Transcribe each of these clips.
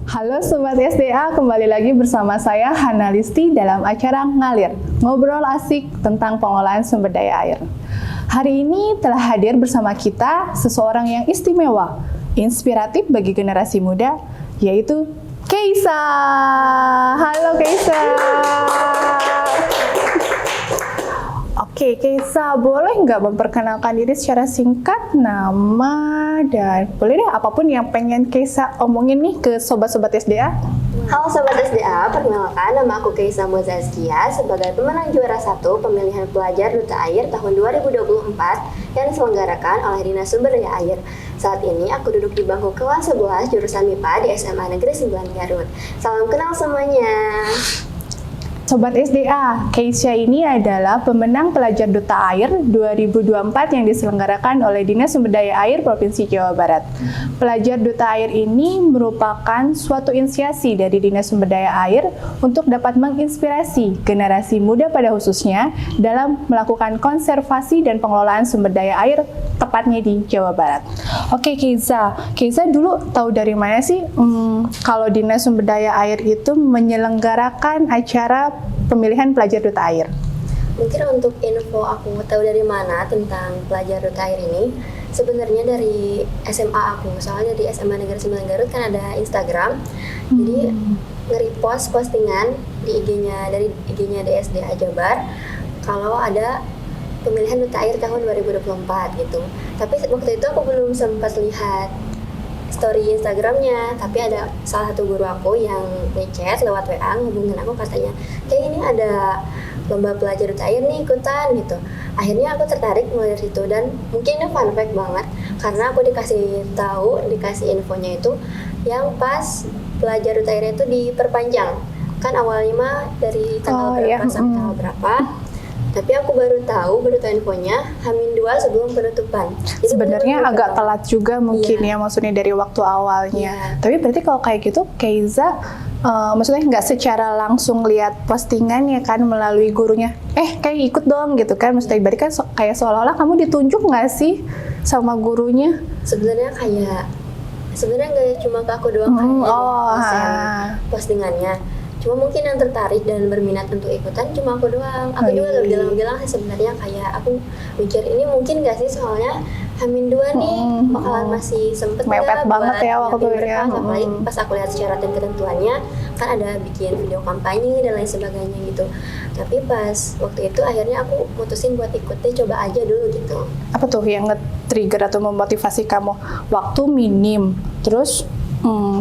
Halo Sobat SDA, kembali lagi bersama saya Hana Listi dalam acara Ngalir, ngobrol asik tentang pengolahan sumber daya air. Hari ini telah hadir bersama kita seseorang yang istimewa, inspiratif bagi generasi muda, yaitu Keisa. Halo Keisa. Oke, Keisa, boleh nggak memperkenalkan diri secara singkat, nama, dan boleh deh apapun yang pengen Keisa omongin nih ke sobat-sobat SDA? Halo Sobat SDA, perkenalkan nama aku Keisa Mozaskia sebagai pemenang juara 1 pemilihan pelajar Duta Air tahun 2024 yang diselenggarakan oleh Dinas Sumber Daya Air. Saat ini aku duduk di bangku kelas 11 jurusan MIPA di SMA Negeri 9 Garut. Salam kenal semuanya. Sobat SDA, Keisa ini adalah pemenang pelajar Duta Air 2024 yang diselenggarakan oleh Dinas Sumber Daya Air Provinsi Jawa Barat. Pelajar Duta Air ini merupakan suatu inisiasi dari Dinas Sumber Daya Air untuk dapat menginspirasi generasi muda pada khususnya dalam melakukan konservasi dan pengelolaan sumber daya air tepatnya di Jawa Barat. Oke Keisa dulu tahu dari mana sih kalau Dinas Sumber Daya Air itu menyelenggarakan acara pemilihan pelajar Duta Air? Mungkin untuk info aku tahu dari mana tentang pelajar Duta Air ini, sebenarnya dari SMA aku. Soalnya di SMA Negeri 9 Garut kan ada Instagram. Jadi nge-repost postingan di IG-nya DSDA Jabar kalau ada pemilihan Duta Air tahun 2024 gitu. Tapi waktu itu aku belum sempat lihat story Instagramnya, tapi ada salah satu guru aku yang ngechat lewat WA ngehubungin aku, katanya kayak ini ada lomba pelajar Duta Air nih, ikutan gitu. Akhirnya aku tertarik mulai dari situ, dan mungkin ini fun fact banget karena aku dikasih infonya itu yang pas pelajar Duta Air itu diperpanjang. Kan awalnya mah dari tanggal berapa sampai tanggal berapa. Tapi aku baru tahu infonya H-2 sebelum penutupan. Jadi sebenarnya agak telat juga mungkin ya, maksudnya dari waktu awalnya. Tapi berarti kalau kayak gitu, Keisa maksudnya nggak secara langsung lihat postingannya kan melalui gurunya, kayak ikut dong gitu kan, maksudnya berarti kan kayak seolah-olah kamu ditunjuk nggak sih sama gurunya? Sebenarnya nggak cuma ke aku doang postingannya. Cuma mungkin yang tertarik dan berminat untuk ikutan cuma aku doang. Aku juga gak bilang sih sebenarnya, kayak aku mikir ini mungkin gak sih, soalnya H-2 nih bakalan masih sempet mepet banget ya waktunya. Apalagi pas aku lihat syarat dan ketentuannya kan ada bikin video kampanye dan lain sebagainya gitu. Tapi pas waktu itu akhirnya aku mutusin buat ikut deh, coba aja dulu gitu. Apa tuh yang nge-trigger atau memotivasi kamu? Waktu minim, terus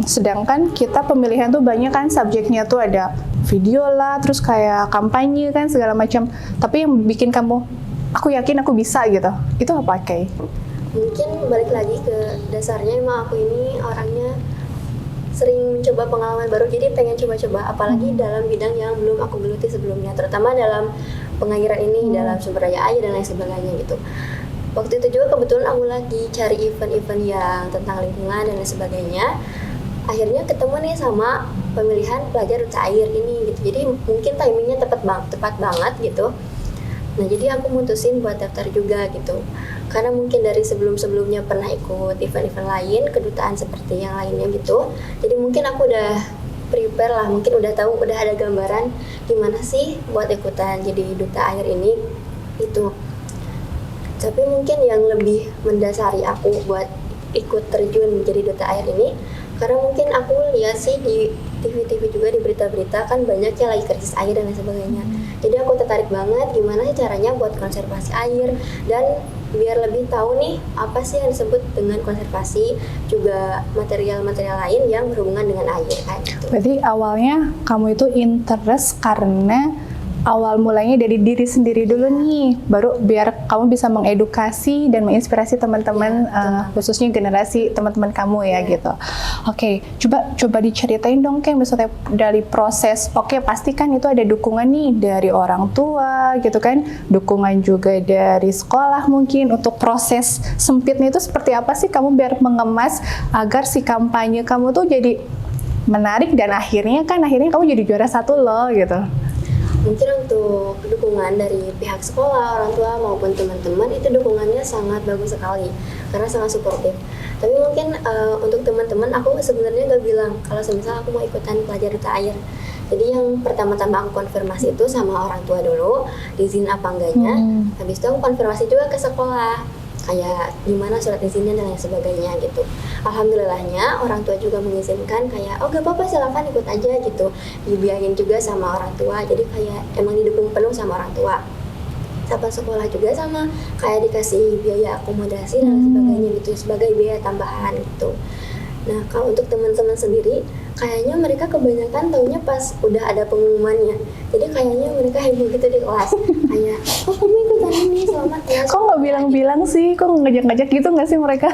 sedangkan kita pemilihan tuh banyak kan, subjeknya tuh ada video lah, terus kayak kampanye kan segala macam. Tapi yang bikin kamu, aku yakin aku bisa gitu, itu apa Kay? Mungkin balik lagi ke dasarnya, emang aku ini orangnya sering mencoba pengalaman baru, jadi pengen coba-coba, apalagi dalam bidang yang belum aku geluti sebelumnya, terutama dalam pengairan ini, dalam sumber daya air dan lain sebagainya gitu. Waktu itu juga kebetulan aku lagi cari event-event yang tentang lingkungan dan lain sebagainya. Akhirnya ketemu nih sama pemilihan pelajar Duta Air ini gitu. Jadi mungkin timingnya tepat banget gitu. Nah, jadi aku mutusin buat daftar juga gitu. Karena mungkin dari sebelum-sebelumnya pernah ikut event-event lain, kedutaan seperti yang lainnya gitu. Jadi mungkin aku udah prepare lah, mungkin udah tahu, udah ada gambaran gimana sih buat ikutan jadi Duta Air ini gitu. Tapi mungkin yang lebih mendasari aku buat ikut terjun menjadi Duta Air ini, karena mungkin aku lihat sih di TV-TV juga, di berita-berita kan banyak yang lagi krisis air dan lain sebagainya. Jadi aku tertarik banget gimana sih caranya buat konservasi air, dan biar lebih tahu nih apa sih yang disebut dengan konservasi, juga material-material lain yang berhubungan dengan air kayak gitu. Berarti awalnya kamu itu interest karena awal mulanya dari diri sendiri dulu nih, baru biar kamu bisa mengedukasi dan menginspirasi teman-teman, khususnya generasi teman-teman kamu ya gitu. Oke, coba diceritain dong kayak misalnya dari proses. Oke, pasti kan itu ada dukungan nih dari orang tua gitu kan, dukungan juga dari sekolah mungkin. Untuk proses sempitnya itu seperti apa sih kamu biar mengemas agar si kampanye kamu tuh jadi menarik dan akhirnya kamu jadi juara 1 loh gitu. Mungkin untuk dukungan dari pihak sekolah, orang tua maupun teman-teman itu dukungannya sangat bagus sekali karena sangat suportif. Tapi mungkin untuk teman-teman aku sebenarnya gak bilang kalau semisal aku mau ikutan pelajar duta air. Jadi yang pertama-tama aku konfirmasi itu sama orang tua dulu, izin apa enggaknya. Habis itu aku konfirmasi juga ke sekolah, kayak gimana surat izinnya dan lain sebagainya gitu. Alhamdulillahnya orang tua juga mengizinkan, kayak oh gak apa-apa silakan ikut aja gitu. Dibiayain juga sama orang tua, jadi kayak emang didukung penuh sama orang tua. Sama sekolah juga sama, kayak dikasih biaya akomodasi dan lain sebagainya gitu, sebagai biaya tambahan gitu. Nah kalau untuk teman-teman sendiri, kayaknya mereka kebanyakan taunya pas udah ada pengumumannya. Jadi kayaknya mereka heboh gitu di kelas. Kayak, oh kamu ikutan ini, selamat ya. Kok nggak bilang-bilang sih? Kok ngajak-ngajak gitu nggak sih mereka?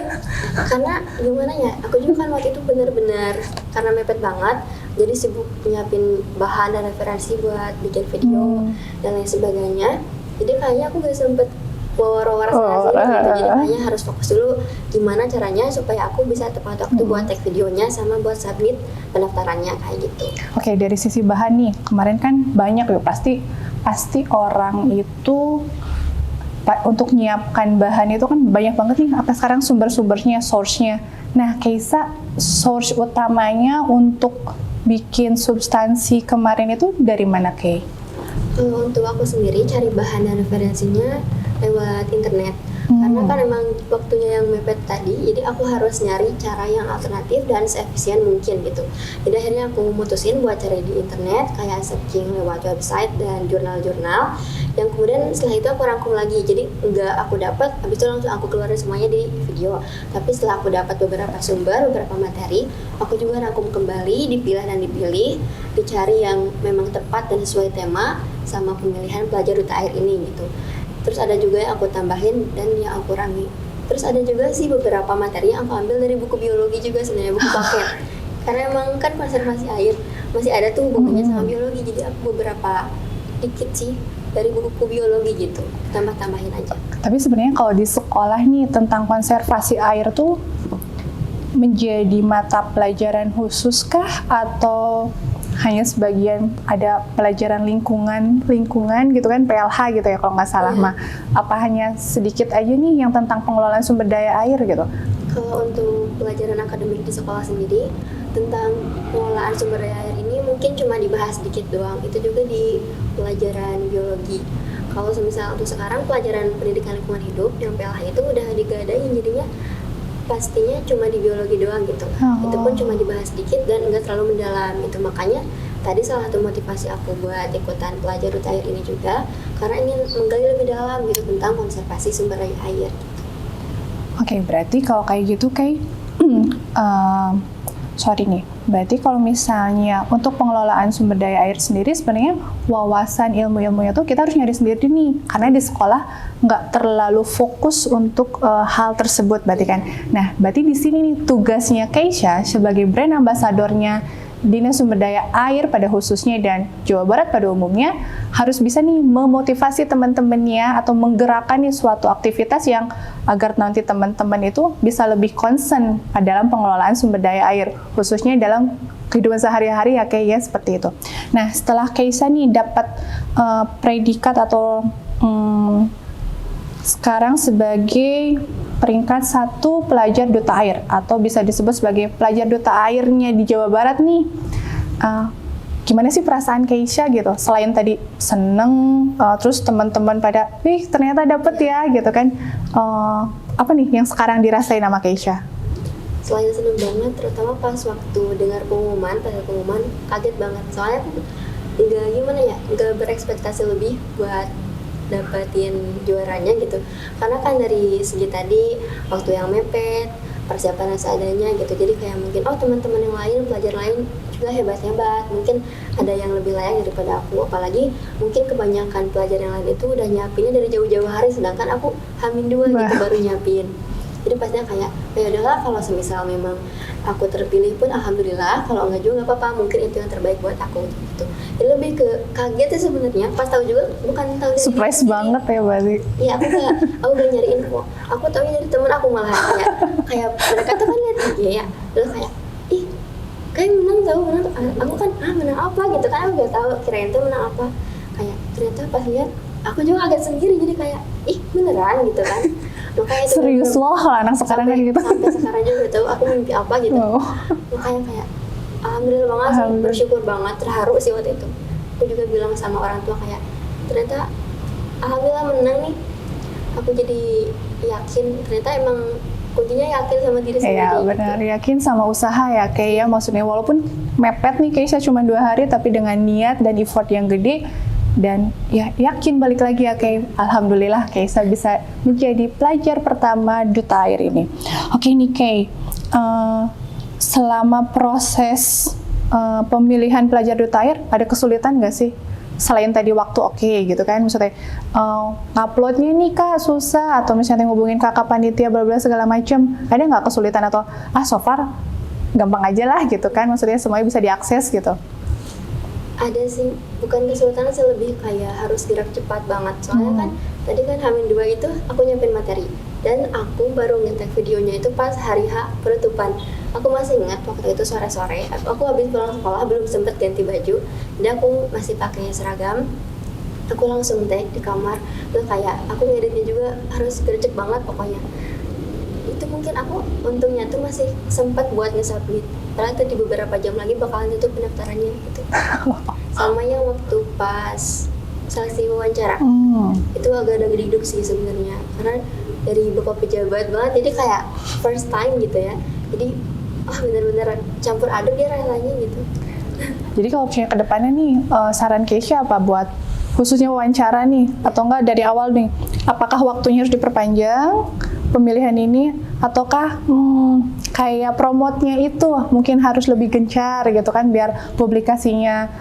Karena gimana ya, aku juga kan waktu itu benar-benar karena mepet banget. Jadi sibuk nyiapin bahan dan referensi buat bikin video dan lain sebagainya. Jadi kayaknya aku gak sempet war-war sana sini gitu. Jadi kayaknya harus fokus dulu gimana caranya supaya aku bisa tepat waktu buat take videonya sama buat submit pendaftarannya kayak gitu. Oke, dari sisi bahan nih, kemarin kan banyak ya pasti orang itu untuk menyiapkan bahan itu kan banyak banget nih. Apa sekarang sumber-sumbernya, source-nya. Nah, Keisa, source utamanya untuk bikin substansi kemarin itu dari mana, Kay? Kalau untuk aku sendiri cari bahan dan referensinya lewat internet. Karena kan emang waktunya yang mepet tadi, jadi aku harus nyari cara yang alternatif dan seefisien mungkin gitu. Jadi akhirnya aku mutusin buat cari di internet, kayak searching lewat website dan jurnal-jurnal. Yang kemudian setelah itu aku rangkum lagi, jadi nggak aku dapat, habis itu langsung aku keluarin semuanya di video. Tapi setelah aku dapat beberapa sumber, beberapa materi, aku juga rangkum kembali, dipilah dan dipilih, dicari yang memang tepat dan sesuai tema sama pemilihan pelajar duta air ini gitu. Terus ada juga yang aku tambahin dan yang aku kurangi. Terus ada juga sih beberapa materi yang aku ambil dari buku biologi juga sebenarnya, buku paket. Karena emang kan konservasi air masih ada tuh hubungannya sama biologi, jadi aku beberapa dikit sih dari buku biologi gitu, tambah-tambahin aja. Tapi sebenarnya kalau di sekolah nih tentang konservasi air tuh menjadi mata pelajaran khusus kah atau hanya sebagian ada pelajaran lingkungan gitu kan, PLH gitu ya kalau nggak salah mah. Apa hanya sedikit aja nih yang tentang pengelolaan sumber daya air gitu? Kalau untuk pelajaran akademik di sekolah sendiri tentang pengelolaan sumber daya air ini mungkin cuma dibahas sedikit doang. Itu juga di pelajaran biologi. Kalau semisal untuk sekarang pelajaran pendidikan lingkungan hidup yang PLH itu udah digadain, jadinya pastinya cuma di biologi doang gitu. Itu pun cuma dibahas sedikit dan enggak terlalu mendalam gitu. Makanya tadi salah satu motivasi aku buat ikutan pelajar duta air ini juga karena ingin menggali lebih dalam gitu tentang konservasi sumber daya air. Oke, berarti kalau kayak gitu sorry nih, berarti kalau misalnya untuk pengelolaan sumber daya air sendiri sebenarnya wawasan ilmu-ilmunya tuh kita harus nyari sendiri nih, karena di sekolah nggak terlalu fokus untuk hal tersebut berarti kan. Nah, berarti di sini nih tugasnya Keisha sebagai brand ambassadornya Dinas Sumber Daya Air pada khususnya dan Jawa Barat pada umumnya harus bisa nih memotivasi teman-temannya atau menggerakkan nih suatu aktivitas yang agar nanti teman-teman itu bisa lebih concern dalam pengelolaan sumber daya air khususnya dalam kehidupan sehari-hari ya kayak ya seperti itu. Nah setelah Keisa nih dapat predikat atau sekarang sebagai peringkat 1 pelajar duta air atau bisa disebut sebagai pelajar duta airnya di Jawa Barat nih, gimana sih perasaan Keisha gitu? Selain tadi seneng, terus teman-teman pada, ternyata dapet ya gitu kan? Apa nih yang sekarang dirasain sama Keisha? Selain seneng banget, terutama pas waktu dengar pengumuman, kaget banget. Soalnya aku nggak berekspektasi lebih buat dapetin juaranya gitu, karena kan dari segi tadi waktu yang mepet, persiapan seadanya gitu, jadi kayak mungkin teman-teman yang lain, pelajar lain juga hebat-hebat, mungkin ada yang lebih layak daripada aku, apalagi mungkin kebanyakan pelajar yang lain itu udah nyiapinnya dari jauh-jauh hari, sedangkan aku H-2 gitu baru nyiapin. Jadi pastinya kayak, ya udahlah kalau semisal memang aku terpilih pun alhamdulillah, kalau enggak juga nggak apa-apa, mungkin itu yang terbaik buat aku gitu. Jadi lebih ke kaget sih sebenarnya, pas tahu juga bukan tahu dari surprise banget ya berarti. Iya, aku gak nyari info, aku tahu dari temen aku malah kayak mereka tuh kan lihat IG ya, terus kayak kayak menang tuh, aku kan menang apa gitu kan, aku gak tahu kirain tuh menang apa. kayak ternyata pas lihat aku juga agak sendiri, jadi kayak ih beneran gitu kan. Makanya itu Serius loh kalau anak sekarang sampai, kayak gitu. sampai sekarang juga gak tahu aku mimpi apa gitu. Wow. Makanya kayak alhamdulillah banget sih, Alhamdulillah. bersyukur banget, terharu sih waktu itu. Aku juga bilang sama orang tua kayak ternyata alhamdulillah menang nih. Aku jadi yakin ternyata emang kuncinya yakin sama diri sendiri. Iya gitu. benar, yakin sama usaha ya kayak ya, maksudnya walaupun mepet nih Keisha cuma 2 hari tapi dengan niat dan effort yang gede dan ya yakin balik lagi ya kayak alhamdulillah Keisha bisa menjadi pelajar pertama Duta Air ini. Oke nih Kay, selama proses pemilihan pelajar Duta Air ada kesulitan nggak sih? Selain tadi waktu oke gitu kan, misalnya uploadnya nih kak susah atau misalnya ngubungin kakak panitia bla bla segala macam, ada nggak kesulitan atau so far gampang aja lah gitu kan, maksudnya semuanya bisa diakses gitu? Ada sih, bukan kesulitan sih, lebih kayak harus gerak cepat banget. Soalnya kan tadi kan H-2 itu aku nyampein materi dan aku baru nge-tag videonya itu pas hari H penutupan. Aku masih ingat waktu itu sore-sore, aku habis pulang sekolah belum sempet ganti baju, dan aku masih pakai seragam. Aku langsung tag di kamar, terus kayak aku ngeditnya juga harus gercep banget pokoknya. Itu mungkin aku untungnya tuh masih sempat buat nge-submit. Padahal itu di beberapa jam lagi bakalan tutup pendaftarannya gitu. Sama yang waktu pas seleksi wawancara, itu agak ada gediduk sih sebenarnya, karena dari bapak pejabat banget, jadi kayak first time gitu ya. Jadi bener-bener campur aduk dia rasanya gitu. Jadi kalau punya kedepannya nih, saran Keisha apa buat khususnya wawancara nih, atau enggak dari awal nih, apakah waktunya harus diperpanjang pemilihan ini, ataukah kayak promotnya itu mungkin harus lebih gencar gitu kan, biar publikasinya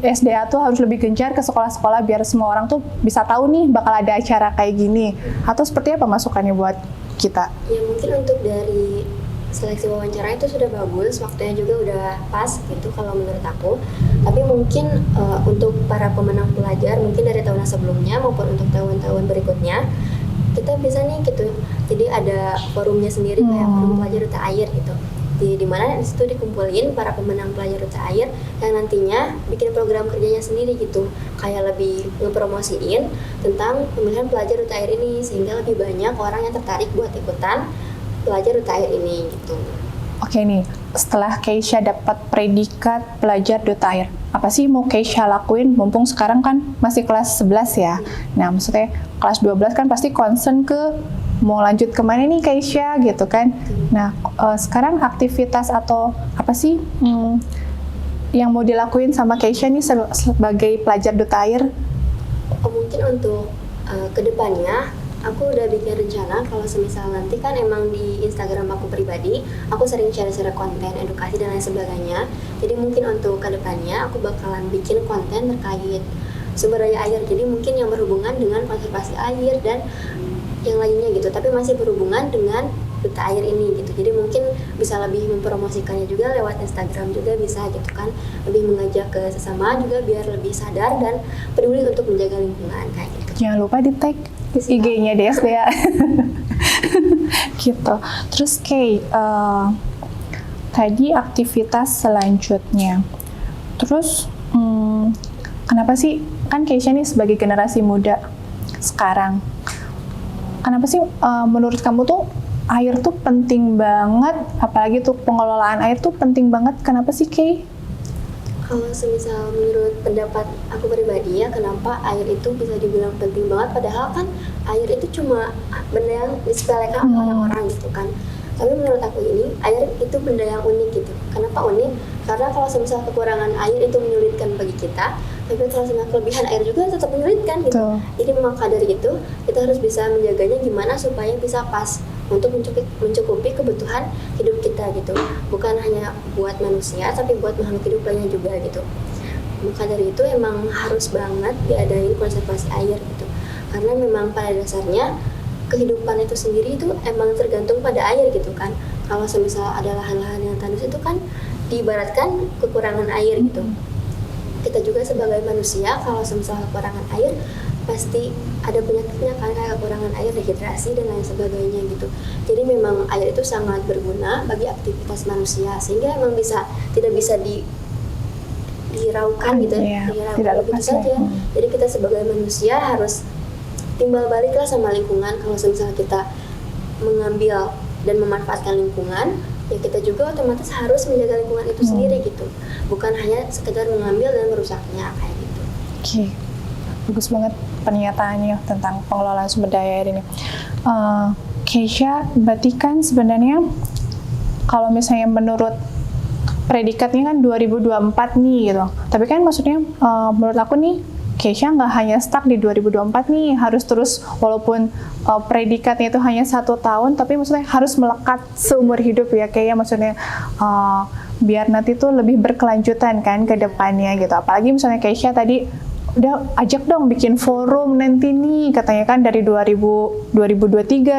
SDA tuh harus lebih gencar ke sekolah-sekolah biar semua orang tuh bisa tahu nih bakal ada acara kayak gini, atau seperti apa masukannya buat kita? Ya mungkin untuk dari seleksi wawancara itu sudah bagus, waktunya juga udah pas gitu kalau menurut aku. Tapi mungkin untuk para pemenang pelajar mungkin dari tahun sebelumnya maupun untuk tahun-tahun berikutnya kita bisa nih gitu. Jadi ada forumnya sendiri kayak forum pelajar Duta Air gitu. Di mana di situ dikumpulin para pemenang pelajar Duta Air yang nantinya bikin program kerjanya sendiri gitu. Kayak lebih ngepromosiin tentang pemilihan pelajar Duta Air ini sehingga lebih banyak orang yang tertarik buat ikutan pelajar Duta Air ini gitu. Oke nih, setelah Keisha dapat predikat pelajar Duta Air, apa sih mau Keisha lakuin? Mumpung sekarang kan masih kelas 11 ya. Nah, maksudnya kelas 12 kan pasti concern ke mau lanjut kemana nih Keisha gitu kan. Nah, sekarang aktivitas atau apa sih yang mau dilakuin sama Keisha nih sebagai pelajar Duta Air? Mungkin untuk kedepannya aku udah bikin rencana kalau semisal nanti kan emang di Instagram aku pribadi aku sering share-share konten edukasi dan lain sebagainya. Jadi mungkin untuk kedepannya aku bakalan bikin konten terkait sumber daya air, jadi mungkin yang berhubungan dengan konservasi air dan yang lainnya gitu, tapi masih berhubungan dengan Duta Air ini gitu. Jadi mungkin bisa lebih mempromosikannya juga lewat Instagram juga bisa gitu kan, lebih mengajak ke sesama juga biar lebih sadar dan peduli untuk menjaga lingkungan kayak gitu. Jangan lupa di tag IG-nya DSDA. Gitu. Terus Kay, tadi aktivitas selanjutnya. Terus kenapa sih, kan Keisha nih sebagai generasi muda sekarang, kenapa sih menurut kamu tuh air tuh penting banget, apalagi tuh pengelolaan air tuh penting banget, kenapa sih Kay? Kalau semisal menurut pendapat aku pribadi ya, kenapa air itu bisa dibilang penting banget, padahal kan air itu cuma benda yang disepelekan oleh orang-orang gitu kan. Tapi menurut aku ini, air itu benda yang unik gitu. Kenapa unik? Karena kalau semisal kekurangan air itu menyulitkan bagi kita, tapi kalau semisal kelebihan air juga tetap menyulitkan gitu. Jadi maka dari itu, kita harus bisa menjaganya gimana supaya bisa pas untuk mencukupi kebutuhan hidup kita gitu. Bukan hanya buat manusia, tapi buat makhluk hidup lainnya juga gitu. Maka dari itu emang harus banget diadain konservasi air gitu. Karena memang pada dasarnya kehidupan itu sendiri itu emang tergantung pada air gitu kan. Kalau semisal ada lahan-lahan yang tandus itu kan diibaratkan kekurangan air gitu. Kita juga sebagai manusia kalau semisal kekurangan air pasti ada penyakitnya kan, kayak kekurangan air, dehidrasi dan lain sebagainya gitu. Jadi memang air itu sangat berguna bagi aktivitas manusia sehingga emang tidak bisa diraukan gitu, Iya, diraukan tidak begitu lepas ya. saja. Jadi kita sebagai manusia harus timbal baliklah sama lingkungan. Kalau misalnya kita mengambil dan memanfaatkan lingkungan, ya kita juga otomatis harus menjaga lingkungan itu sendiri gitu. Bukan hanya sekedar mengambil dan merusaknya kayak gitu. Oke, bagus banget pernyataannya tentang pengelolaan sumber daya air ini. Keisha, berarti kan sebenarnya kalau misalnya menurut predikatnya kan 2024 nih gitu. Tapi kan maksudnya menurut aku nih, Keisha nggak hanya stuck di 2024 nih, harus terus walaupun predikatnya itu hanya 1 tahun, tapi maksudnya harus melekat seumur hidup ya, kayak maksudnya biar nanti tuh lebih berkelanjutan kan ke depannya gitu. Apalagi misalnya Keisha tadi udah ajak dong bikin forum nanti nih, katanya kan dari 2023,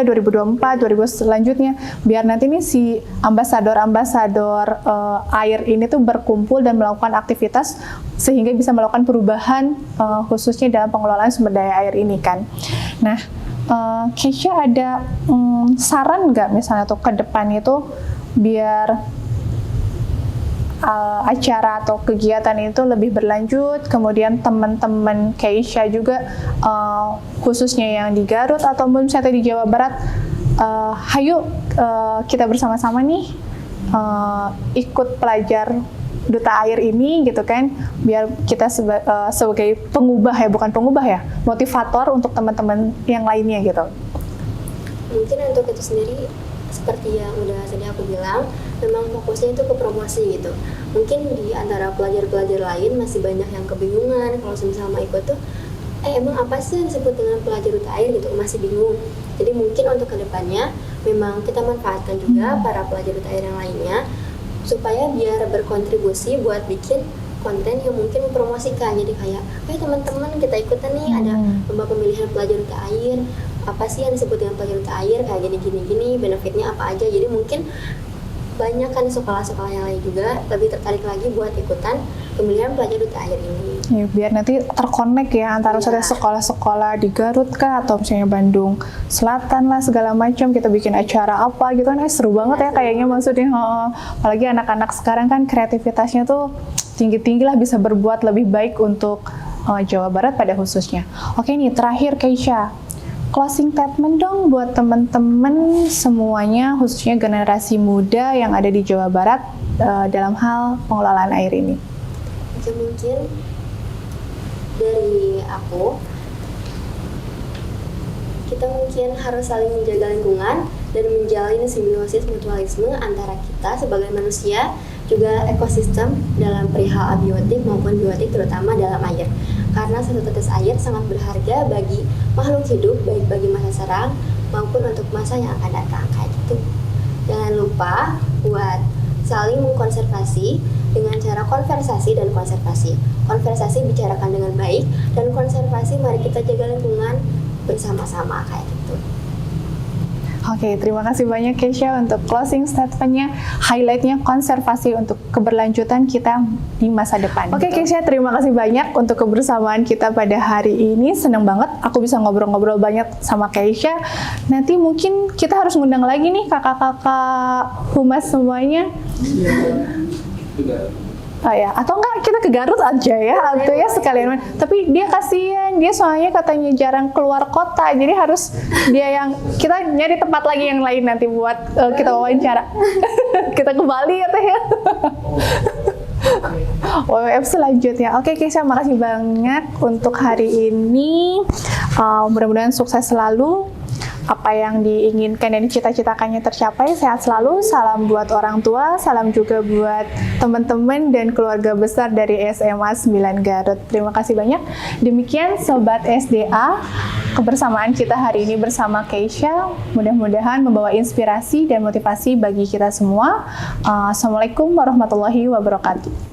2024, 2000 selanjutnya, biar nanti nih si ambasador-ambasador air ini tuh berkumpul dan melakukan aktivitas sehingga bisa melakukan perubahan khususnya dalam pengelolaan sumber daya air ini kan. Nah, Keisha ada saran nggak misalnya tuh ke depan itu biar acara atau kegiatan itu lebih berlanjut, kemudian teman-teman Keisha juga khususnya yang di Garut atau misalnya di Jawa Barat, hayu kita bersama-sama nih ikut pelajar duta air ini gitu kan, biar kita sebagai pengubah ya, bukan pengubah ya, motivator untuk teman-teman yang lainnya gitu. Mungkin untuk itu sendiri seperti yang udah tadi aku bilang, memang fokusnya itu ke promosi gitu. Mungkin di antara pelajar-pelajar lain masih banyak yang kebingungan kalau misalnya mau ikut tuh, emang apa sih yang disebut dengan pelajar duta air gitu, masih bingung. Jadi mungkin untuk kedepannya memang kita manfaatkan juga para pelajar duta air yang lainnya supaya biar berkontribusi buat bikin konten yang mungkin mempromosikan. Jadi kayak, teman-teman kita ikutan nih ada lomba pemilihan pelajar duta air, apa sih yang disebut dengan pelajar duta air, kayak gini, benefitnya apa aja. Jadi mungkin banyak kan sekolah-sekolah yang lain juga lebih tertarik lagi buat ikutan pemilihan pelajar duta air ini. Ya, biar nanti terkonek ya antara misalnya sekolah-sekolah di Garut kah atau misalnya Bandung Selatan lah segala macam, kita bikin acara apa gitu kan, seru banget ya kayaknya maksudnya. Apalagi anak-anak sekarang kan kreativitasnya tuh tinggi-tinggi lah, bisa berbuat lebih baik untuk Jawa Barat pada khususnya. Oke nih, terakhir Keisha, closing statement dong buat teman-teman semuanya, khususnya generasi muda yang ada di Jawa Barat dalam hal pengelolaan air ini. Oke, mungkin dari aku, kita mungkin harus saling menjaga lingkungan dan menjalin simbiosis mutualisme antara kita sebagai manusia, juga ekosistem dalam perihal abiotik maupun biotik, terutama dalam air. Karena satu tetes air sangat berharga bagi makhluk hidup, baik bagi masa sekarang maupun untuk masa yang akan datang, kayak gitu. Jangan lupa buat saling mengkonservasi dengan cara konversasi dan konservasi. Konversasi bicarakan dengan baik, dan konservasi mari kita jaga lingkungan bersama-sama, kayak gitu. Oke, terima kasih banyak Keisha untuk closing statement-nya, highlight-nya konservasi untuk keberlanjutan kita di masa depan. Oke Keisha, terima kasih banyak untuk kebersamaan kita pada hari ini. Senang banget aku bisa ngobrol-ngobrol banyak sama Keisha. Nanti mungkin kita harus ngundang lagi nih kakak-kakak humas semuanya. Oh ya, atau enggak kita ke Garut aja ya, atau ya sekalian. Tapi dia kasihan, dia soalnya katanya jarang keluar kota, jadi harus dia yang kita nyari tempat lagi yang lain nanti buat kita wawancara. Kita ke Bali ya teh ya. WWF selanjutnya. Oke Keisha, makasih banget untuk hari ini. Mudah-mudahan sukses selalu. Apa yang diinginkan dan dicita-citakannya tercapai. Sehat selalu, salam buat orang tua, salam juga buat teman-teman dan keluarga besar dari SMA 9 Garut. Terima kasih banyak. Demikian Sobat SDA, kebersamaan kita hari ini bersama Keisha. Mudah-mudahan membawa inspirasi dan motivasi bagi kita semua. Assalamualaikum warahmatullahi wabarakatuh.